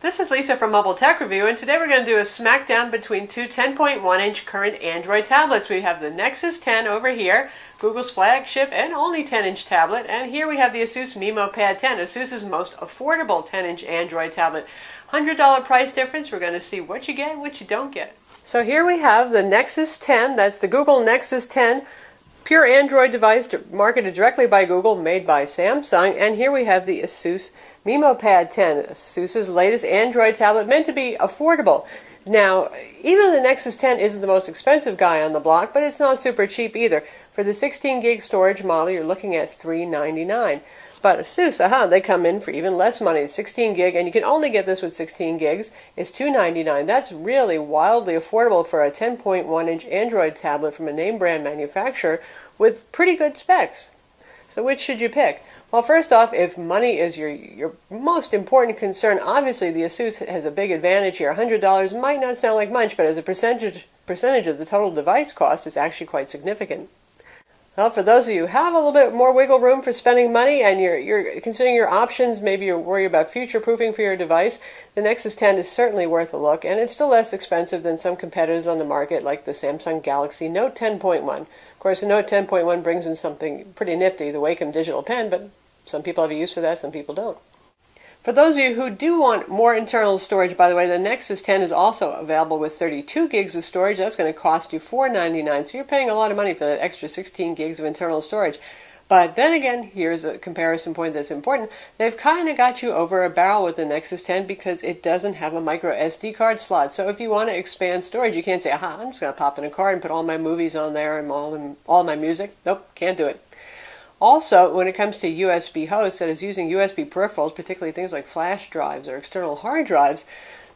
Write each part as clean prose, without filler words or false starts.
This is Lisa from Mobile Tech Review, and today we're going to do a smackdown between two 10.1-inch current Android tablets. We have the Nexus 10 over here, Google's flagship and only 10-inch tablet, and here we have the Asus MeMO Pad 10, Asus's most affordable 10-inch Android tablet. $100 price difference. We're going to see what you get and what you don't get. So here we have the Nexus 10, that's the Google Nexus 10, pure Android device marketed directly by Google, made by Samsung, and here we have the Asus MeMO Pad 10, Asus's latest Android tablet, meant to be affordable. Now, even the Nexus 10 isn't the most expensive guy on the block, but it's not super cheap either. For the 16 gig storage model, you're looking at $399. But Asus, they come in for even less money, 16 gig, and you can only get this with 16 gigs. It's $299. That's really wildly affordable for a 10.1-inch Android tablet from a name brand manufacturer with pretty good specs. So which should you pick? Well, first off, if money is your most important concern, obviously the Asus has a big advantage here. $100 might not sound like much, but as a percentage of the total device cost, it's actually quite significant. Well, for those of you who have a little bit more wiggle room for spending money and you're considering your options, maybe you're worried about future-proofing for your device, the Nexus 10 is certainly worth a look, and it's still less expensive than some competitors on the market like the Samsung Galaxy Note 10.1. Of course, the Note 10.1 brings in something pretty nifty, the Wacom digital pen, but some people have a use for that, some people don't. For those of you who do want more internal storage, by the way, the Nexus 10 is also available with 32 gigs of storage. That's going to cost you $499, so you're paying a lot of money for that extra 16 gigs of internal storage. But then again, here's a comparison point that's important. They've kind of got you over a barrel with the Nexus 10 because it doesn't have a micro SD card slot. So if you want to expand storage, you can't say, I'm just going to pop in a card and put all my movies on there and all my music. Nope, can't do it. Also, when it comes to USB hosts, that is using USB peripherals, particularly things like flash drives or external hard drives,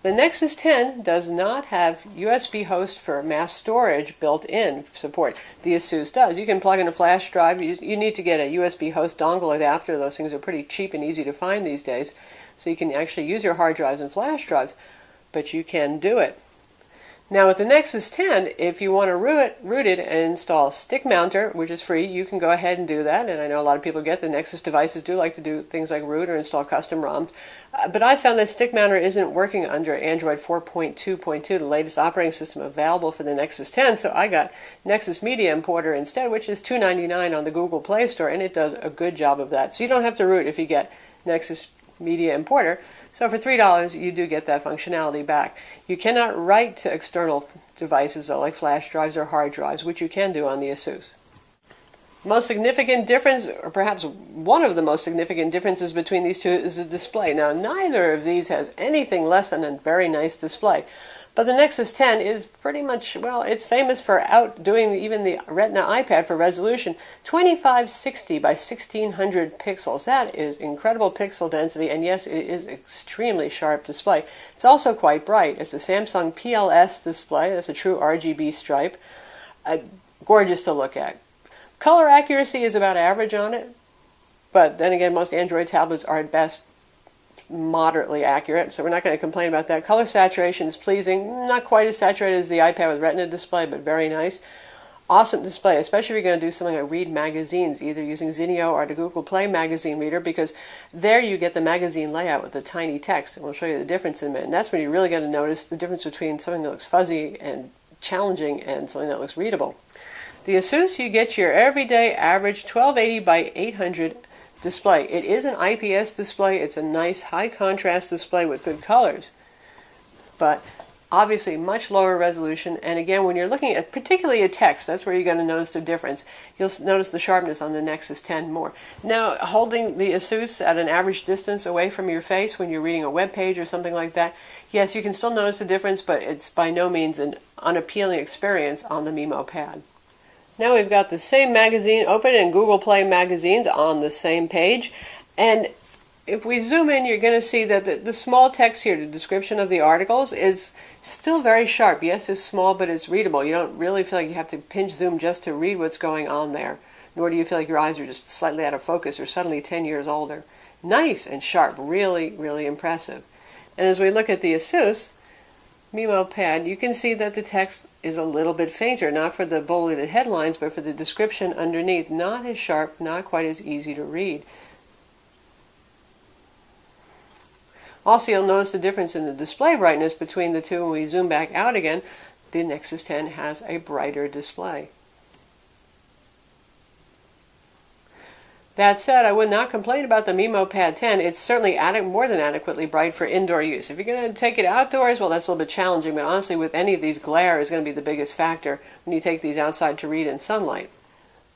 the Nexus 10 does not have USB host for mass storage built-in support. The Asus does. You can plug in a flash drive. You need to get a USB host dongle adapter. Those things are pretty cheap and easy to find these days. So you can actually use your hard drives and flash drives, but you can do it. Now with the Nexus 10, if you want to root it and install Stick Mounter, which is free, you can go ahead and do that. And I know a lot of people get the Nexus devices do like to do things like root or install custom ROMs. But I found that Stick Mounter isn't working under Android 4.2.2, the latest operating system available for the Nexus 10. So I got Nexus Media Importer instead, which is $299 on the Google Play Store, and it does a good job of that. So you don't have to root if you get Nexus Media Importer. So for $3, you do get that functionality back. You cannot write to external devices, though, like flash drives or hard drives, which you can do on the Asus. Most significant difference, or perhaps one of the most significant differences between these two, is the display. Now, neither of these has anything less than a very nice display. But the Nexus 10 is pretty much, well, it's famous for outdoing even the Retina iPad for resolution. 2560 by 1600 pixels. That is incredible pixel density, and yes, it is extremely sharp display. It's also quite bright. It's a Samsung PLS display. That's a true RGB stripe. Gorgeous to look at. Color accuracy is about average on it, but then again, most Android tablets are at best moderately accurate, so we're not going to complain about that. Color saturation is pleasing, not quite as saturated as the iPad with Retina display, but very nice. Awesome display, especially if you're going to do something like read magazines, either using Zinio or the Google Play magazine reader, because there you get the magazine layout with the tiny text, and we'll show you the difference in a minute. And that's when you're really going to notice the difference between something that looks fuzzy and challenging and something that looks readable. The Asus, you get your everyday average 1280 by 800 display. It is an IPS display. It's a nice high contrast display with good colors, but obviously much lower resolution. And again, when you're looking at particularly at text, that's where you're going to notice the difference. You'll notice the sharpness on the Nexus 10 more. Now, holding the Asus at an average distance away from your face when you're reading a web page or something like that, yes, you can still notice the difference, but it's by no means an unappealing experience on the MeMO Pad. Now we've got the same magazine open in Google Play magazines on the same page, and if we zoom in, you're going to see that the small text here, the description of the articles, is still very sharp. Yes, it's small, but it's readable. You don't really feel like you have to pinch zoom just to read what's going on there, nor do you feel like your eyes are just slightly out of focus or suddenly 10 years older. Nice and sharp, really, really impressive. And as we look at the Asus MeMO Pad, you can see that the text is a little bit fainter, not for the bulleted headlines, but for the description underneath. Not as sharp, not quite as easy to read. Also, you'll notice the difference in the display brightness between the two. When we zoom back out again, the Nexus 10 has a brighter display. That said, I would not complain about the MeMO Pad 10. It's certainly more than adequately bright for indoor use. If you're going to take it outdoors, well, that's a little bit challenging, but honestly, with any of these, glare is going to be the biggest factor when you take these outside to read in sunlight.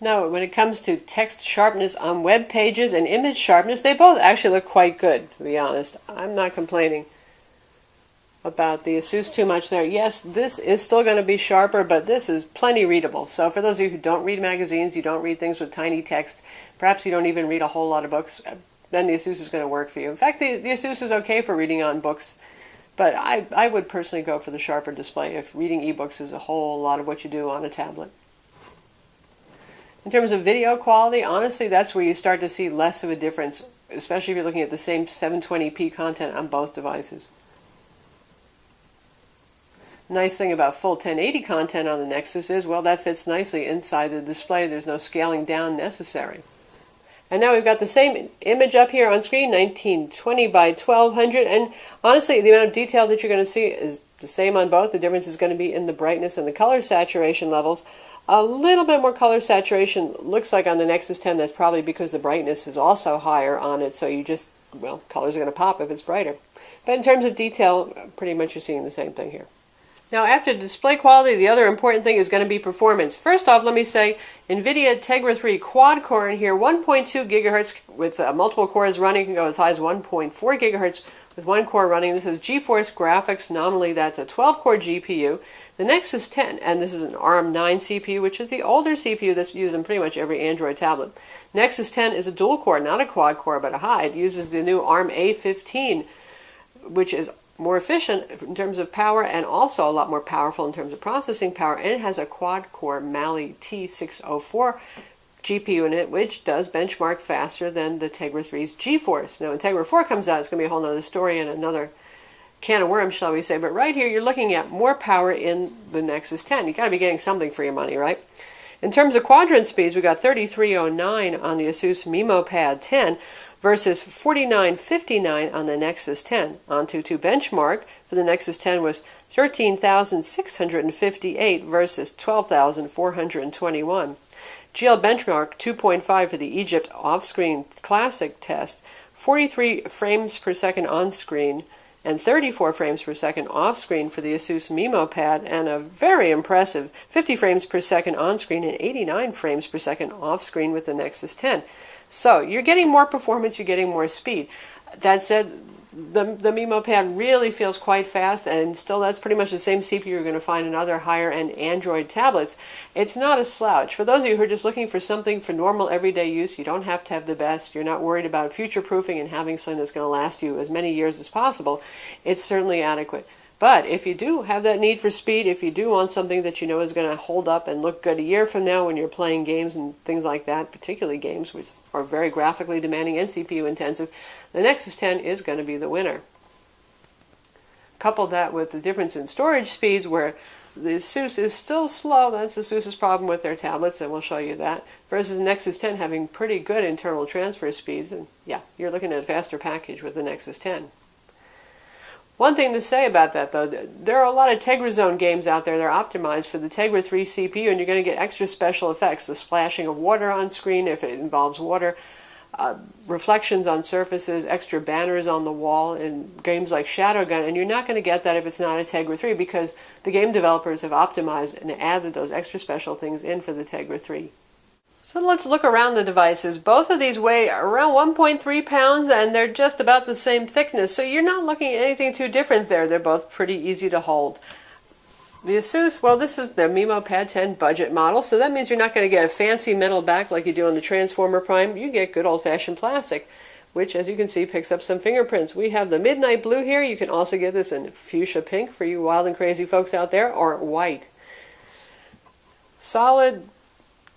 Now, when it comes to text sharpness on web pages and image sharpness, they both actually look quite good, to be honest. I'm not complaining about the Asus too much there. Yes, this is still going to be sharper, but this is plenty readable. So for those of you who don't read magazines, you don't read things with tiny text, perhaps you don't even read a whole lot of books, then the Asus is going to work for you. In fact, the Asus is okay for reading on books, but I would personally go for the sharper display if reading ebooks is a whole lot of what you do on a tablet. In terms of video quality, honestly, that's where you start to see less of a difference, especially if you're looking at the same 720p content on both devices. Nice thing about full 1080 content on the Nexus is, well, that fits nicely inside the display. There's no scaling down necessary. And now we've got the same image up here on screen, 1920 by 1200, and honestly, the amount of detail that you're going to see is the same on both. The difference is going to be in the brightness and the color saturation levels. A little bit more color saturation looks like on the Nexus 10. That's probably because the brightness is also higher on it, so you just, well, colors are going to pop if it's brighter. But in terms of detail, pretty much you're seeing the same thing here. Now, after display quality, the other important thing is going to be performance. First off, let me say NVIDIA Tegra 3 quad core in here, 1.2 gigahertz with multiple cores running. Can go as high as 1.4 gigahertz with one core running. This is GeForce Graphics. Nominally, that's a 12-core GPU. The Nexus 10, and this is an ARM 9 CPU, which is the older CPU that's used in pretty much every Android tablet. Nexus 10 is a dual-core, not a quad-core, but a high. It uses the new ARM A15, which is more efficient in terms of power and also a lot more powerful in terms of processing power, and it has a quad-core Mali T604 GPU in it, which does benchmark faster than the Tegra 3's GeForce. Now, when Tegra 4 comes out, it's going to be a whole other story and another can of worms, shall we say, but right here you're looking at more power in the Nexus 10. You got to be getting something for your money, right? In terms of quadrant speeds, we got 3309 on the Asus MeMO Pad 10 versus 4959 on the Nexus 10. AnTuTu benchmark for the Nexus 10 was 13,658 versus 12,421. GL benchmark 2.5 for the Egypt off-screen classic test, 43 frames per second on-screen and 34 frames per second off-screen for the Asus MeMO Pad, and a very impressive 50 frames per second on-screen and 89 frames per second off-screen with the Nexus 10. So you're getting more performance, you're getting more speed. That said, the MeMO Pad really feels quite fast, and still that's pretty much the same CPU you're going to find in other higher-end Android tablets. It's not a slouch. For those of you who are just looking for something for normal everyday use, you don't have to have the best. You're not worried about future-proofing and having something that's going to last you as many years as possible. It's certainly adequate. But if you do have that need for speed, if you do want something that you know is going to hold up and look good a year from now when you're playing games and things like that, particularly games which are very graphically demanding and CPU intensive, the Nexus 10 is going to be the winner. Couple that with the difference in storage speeds, where the Asus is still slow. That's Asus's problem with their tablets, and we'll show you that, versus the Nexus 10 having pretty good internal transfer speeds. And yeah, you're looking at a faster package with the Nexus 10. One thing to say about that, though, there are a lot of Tegra Zone games out there that are optimized for the Tegra 3 CPU, and you're going to get extra special effects, the splashing of water on screen if it involves water, reflections on surfaces, extra banners on the wall in games like Shadowgun, and you're not going to get that if it's not a Tegra 3 because the game developers have optimized and added those extra special things in for the Tegra 3. So let's look around the devices. Both of these weigh around 1.3 pounds and they're just about the same thickness, so you're not looking at anything too different there. They're both pretty easy to hold. The Asus, well, this is the MeMO Pad 10 budget model, so that means you're not going to get a fancy metal back like you do on the Transformer Prime. You get good old-fashioned plastic, which, as you can see, picks up some fingerprints. We have the midnight blue here. You can also get this in fuchsia pink for you wild and crazy folks out there, or white. Solid,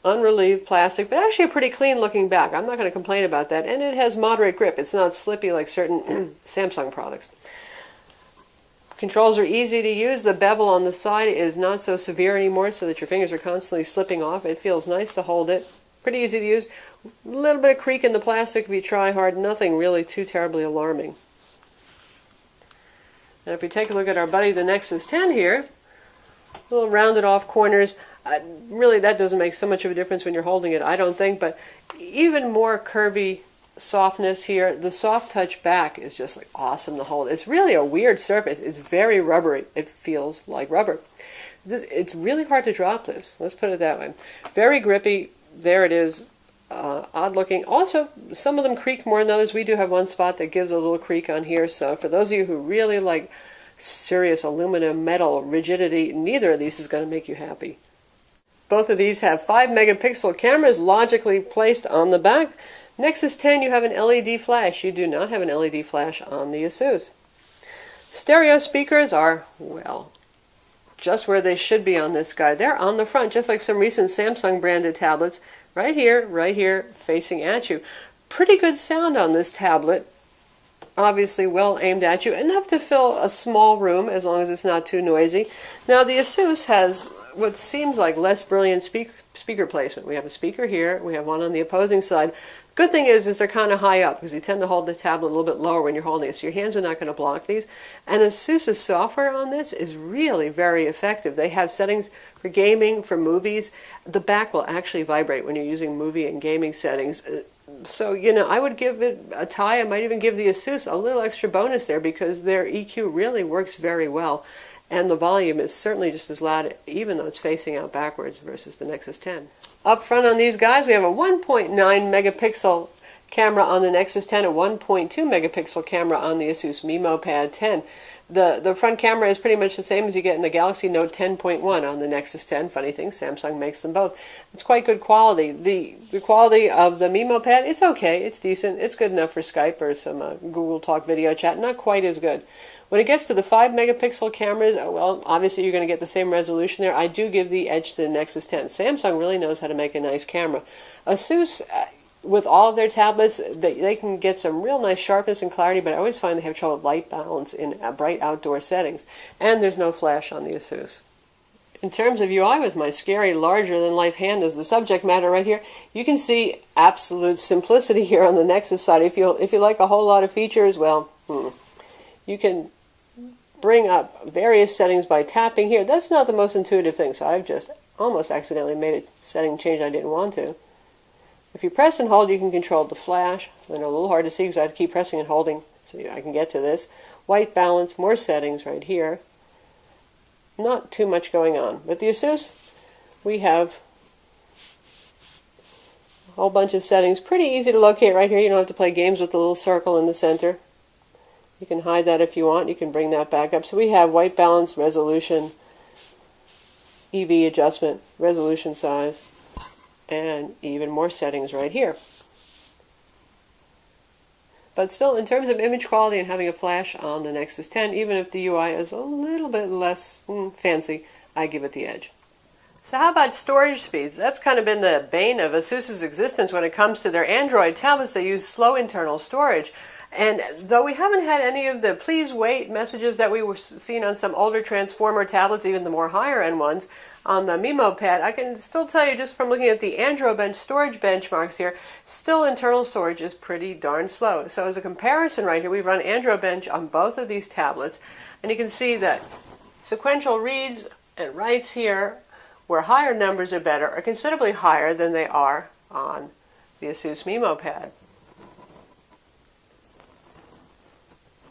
unrelieved plastic, but actually a pretty clean looking back. I'm not going to complain about that. And it has moderate grip. It's not slippy like certain Samsung products. Controls are easy to use. The bevel on the side is not so severe anymore so that your fingers are constantly slipping off. It feels nice to hold it. Pretty easy to use. A little bit of creak in the plastic if you try hard. Nothing really too terribly alarming. And if we take a look at our buddy, the Nexus 10 here, little rounded off corners. Really, that doesn't make so much of a difference when you're holding it, I don't think, but even more curvy softness here. The soft touch back is just like awesome to hold. It's really a weird surface. It's very rubbery. It feels like rubber. It's really hard to drop this. Let's put it that way. Very grippy. There it is. Odd looking. Also, some of them creak more than others. We do have one spot that gives a little creak on here. So for those of you who really like serious aluminum metal rigidity, neither of these is going to make you happy. Both of these have 5 megapixel cameras logically placed on the back. Nexus 10, you have an LED flash. You do not have an LED flash on the Asus. Stereo speakers are, well, just where they should be on this guy. They're on the front, just like some recent Samsung branded tablets. Right here, facing at you. Pretty good sound on this tablet. Obviously well aimed at you. Enough to fill a small room, as long as it's not too noisy. Now the Asus has what seems like less brilliant speaker placement. We have a speaker here. We have one on the opposing side. Good thing is they're kind of high up, because you tend to hold the tablet a little bit lower when you're holding it, so your hands are not going to block these. And Asus's software on this is really very effective. They have settings for gaming, for movies. The back will actually vibrate when you're using movie and gaming settings. So, you know, I would give it a tie. I might even give the Asus a little extra bonus there, because their EQ really works very well. And the volume is certainly just as loud, even though it's facing out backwards versus the Nexus 10. Up front on these guys, we have a 1.9 megapixel camera on the Nexus 10, a 1.2 megapixel camera on the Asus MeMO Pad 10. The front camera is pretty much the same as you get in the Galaxy Note 10.1 on the Nexus 10. Funny thing, Samsung makes them both. It's quite good quality. The quality of the MeMO Pad, it's okay, it's decent, it's good enough for Skype or some Google Talk video chat, not quite as good. When it gets to the 5 megapixel cameras, well, obviously you're going to get the same resolution there. I do give the edge to the Nexus 10. Samsung really knows how to make a nice camera. Asus, with all of their tablets, they can get some real nice sharpness and clarity, but I always find they have trouble with light balance in bright outdoor settings. And there's no flash on the Asus. In terms of UI, with my scary larger-than-life hand as the subject matter right here, you can see absolute simplicity here on the Nexus side. If you like a whole lot of features, well, you can bring up various settings by tapping here. That's not the most intuitive thing, so I've just almost accidentally made a setting change I didn't want to. If you press and hold, you can control the flash. They're a little hard to see because I have to keep pressing and holding so I can get to this. White balance, more settings right here. Not too much going on. With the Asus, we have a whole bunch of settings. Pretty easy to locate right here. You don't have to play games with the little circle in the center. You can hide that if you want. You can bring that back up. So we have white balance, resolution, EV adjustment, resolution size, and even more settings right here. But still, in terms of image quality and having a flash on the Nexus 10, even if the UI is a little bit less fancy, I give it the edge. So how about storage speeds? That's kind of been the bane of Asus's existence when it comes to their Android tablets. They use slow internal storage. And though we haven't had any of the please wait messages that we were seeing on some older Transformer tablets, even the more higher end ones, on the MeMO Pad, I can still tell you just from looking at the Android storage benchmarks here, still internal storage is pretty darn slow. So as a comparison right here, we've run Android Bench on both of these tablets, and you can see that sequential reads and writes here, where higher numbers are better, are considerably higher than they are on the Asus MeMO Pad.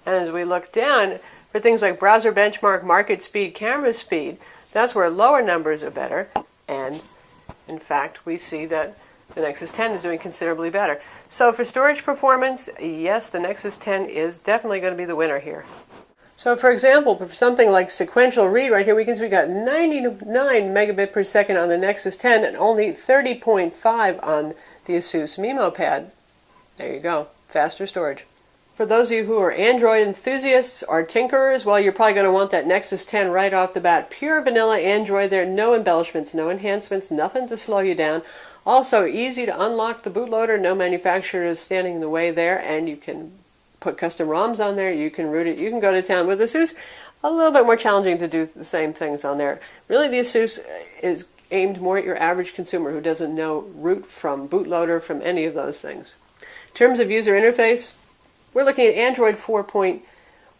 And as we look down, for things like browser benchmark, market speed, camera speed, that's where lower numbers are better. And in fact, we see that the Nexus 10 is doing considerably better. So for storage performance, yes, the Nexus 10 is definitely going to be the winner here. So for example, for something like sequential read right here, we can see we got 99 megabit per second on the Nexus 10 and only 30.5 on the Asus MeMO Pad. There you go, faster storage. For those of you who are Android enthusiasts or tinkerers, well, you're probably going to want that Nexus 10 right off the bat. Pure vanilla Android there, no embellishments, no enhancements, nothing to slow you down. Also, easy to unlock the bootloader, no manufacturer is standing in the way there, and you can put custom ROMs on there, you can root it, you can go to town. With Asus, a little bit more challenging to do the same things on there. Really, the Asus is aimed more at your average consumer who doesn't know root from bootloader, from any of those things. In terms of user interface, we're looking at Android 4.1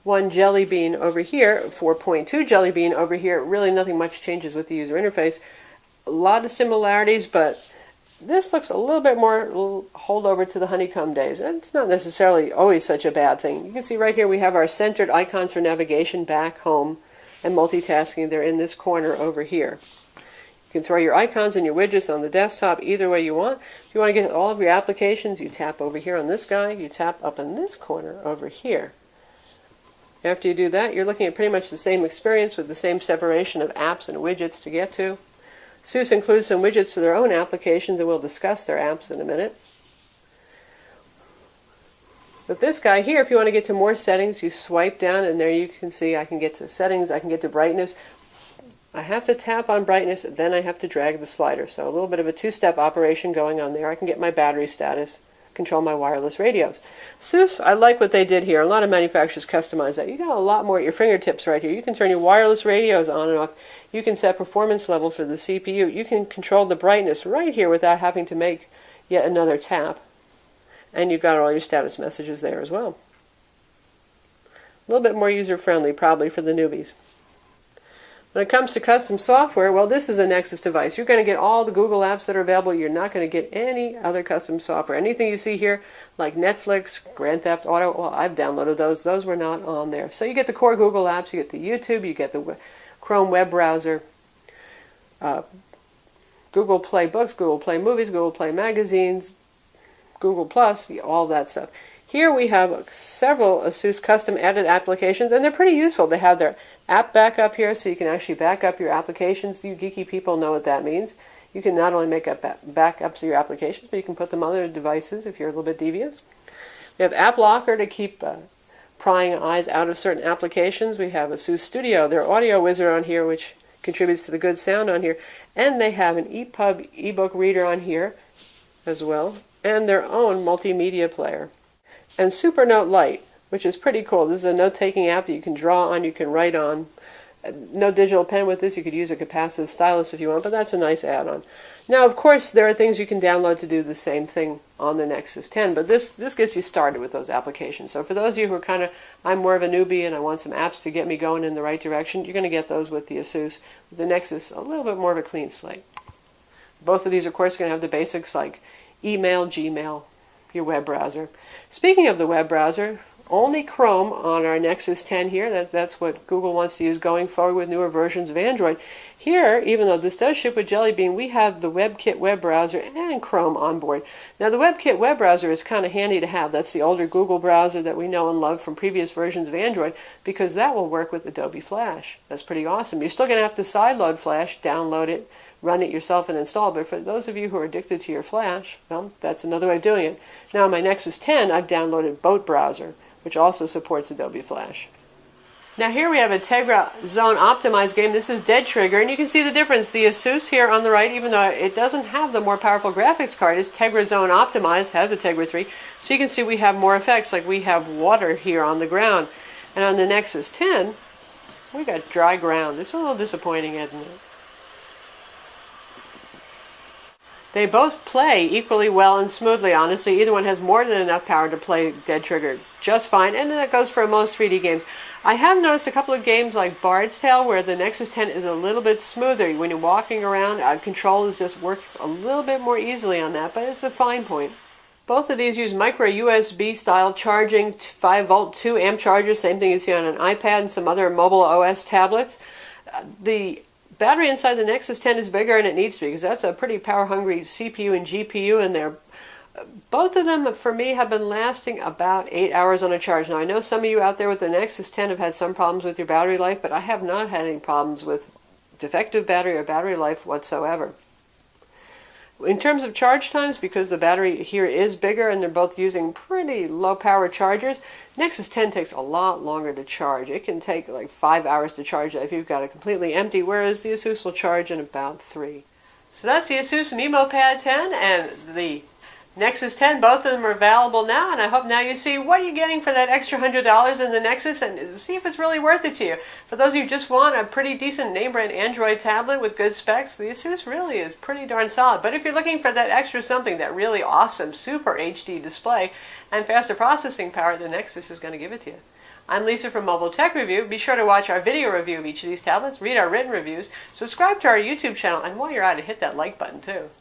1 Jelly Bean over here, 4.2 Jelly Bean over here. Really nothing much changes with the user interface. A lot of similarities, but this looks a little bit more holdover to the Honeycomb days. And it's not necessarily always such a bad thing. You can see right here we have our centered icons for navigation, back, home, and multitasking. They're in this corner over here. You can throw your icons and your widgets on the desktop either way you want. If you want to get all of your applications, you tap over here on this guy. You tap up in this corner over here. After you do that, you're looking at pretty much the same experience with the same separation of apps and widgets to get to. Asus includes some widgets for their own applications, and we'll discuss their apps in a minute. But this guy here, if you want to get to more settings, you swipe down, and there you can see I can get to settings, I can get to brightness. I have to tap on brightness, then I have to drag the slider. So a little bit of a two-step operation going on there. I can get my battery status, control my wireless radios. Asus, I like what they did here. A lot of manufacturers customize that. You got a lot more at your fingertips right here. You can turn your wireless radios on and off. You can set performance level for the CPU. You can control the brightness right here without having to make yet another tap. And you've got all your status messages there as well. A little bit more user-friendly probably for the newbies. When it comes to custom software, well, this is a Nexus device. You're going to get all the Google apps that are available. You're not going to get any other custom software. Anything you see here, like Netflix, Grand Theft Auto, well, I've downloaded those. Those were not on there. So you get the core Google apps, you get the YouTube, you get the Chrome web browser, Google Play Books, Google Play Movies, Google Play Magazines, Google Plus, all that stuff. Here we have several Asus custom added applications, and they're pretty useful. They have their app backup here, so you can actually back up your applications. You geeky people know what that means. You can not only make up backups of your applications, but you can put them on other devices if you're a little bit devious. We have App Locker to keep prying eyes out of certain applications. We have Asus Studio, their audio wizard on here, which contributes to the good sound on here. And they have an EPUB ebook reader on here as well, and their own multimedia player. And SuperNote Lite, which is pretty cool. This is a note-taking app that you can draw on, you can write on. No digital pen with this. You could use a capacitive stylus if you want, but that's a nice add-on. Now, of course, there are things you can download to do the same thing on the Nexus 10, but this gets you started with those applications. So for those of you who are I'm more of a newbie and I want some apps to get me going in the right direction, you're going to get those with the Asus. With the Nexus, a little bit more of a clean slate. Both of these, of course, are going to have the basics like email, Gmail, your web browser. Speaking of the web browser, only Chrome on our Nexus 10 here. That's what Google wants to use going forward with newer versions of Android. Here, even though this does ship with Jelly Bean, we have the WebKit web browser and Chrome on board. Now, the WebKit web browser is kind of handy to have. That's the older Google browser that we know and love from previous versions of Android, because that will work with Adobe Flash. That's pretty awesome. You're still going to have to sideload Flash, download it, run it yourself and install it. But for those of you who are addicted to your Flash, well, that's another way of doing it. Now, on my Nexus 10, I've downloaded Boat Browser, which also supports Adobe Flash. Now here we have a Tegra Zone optimized game. This is Dead Trigger, and you can see the difference. The Asus here on the right, even though it doesn't have the more powerful graphics card, is Tegra Zone optimized, has a Tegra 3. So you can see we have more effects, like we have water here on the ground. And on the Nexus 10, we got dry ground. It's a little disappointing, isn't it? They both play equally well and smoothly, honestly. Either one has more than enough power to play Dead Trigger just fine, and then that goes for most 3D games. I have noticed a couple of games like Bard's Tale where the Nexus 10 is a little bit smoother. When you're walking around, controls just works a little bit more easily on that, but it's a fine point. Both of these use micro USB style charging, 5-volt, 2-amp chargers, same thing you see on an iPad and some other mobile OS tablets. The battery inside the Nexus 10 is bigger than it needs to be, because that's a pretty power-hungry CPU and GPU in there. Both of them, for me, have been lasting about 8 hours on a charge. Now, I know some of you out there with the Nexus 10 have had some problems with your battery life, but I have not had any problems with defective battery or battery life whatsoever. In terms of charge times, because the battery here is bigger and they're both using pretty low-power chargers, Nexus 10 takes a lot longer to charge. It can take like 5 hours to charge that if you've got it completely empty, whereas the Asus will charge in about 3. So that's the Asus MeMO Pad 10 and the Nexus 10. Both of them are available now, and I hope now you see what you're getting for that extra $100 in the Nexus and see if it's really worth it to you. For those of you who just want a pretty decent name-brand Android tablet with good specs, the Asus really is pretty darn solid. But if you're looking for that extra something, that really awesome Super HD display and faster processing power, the Nexus is going to give it to you. I'm Lisa from Mobile Tech Review. Be sure to watch our video review of each of these tablets, read our written reviews, subscribe to our YouTube channel, and while you're at it, hit that like button too.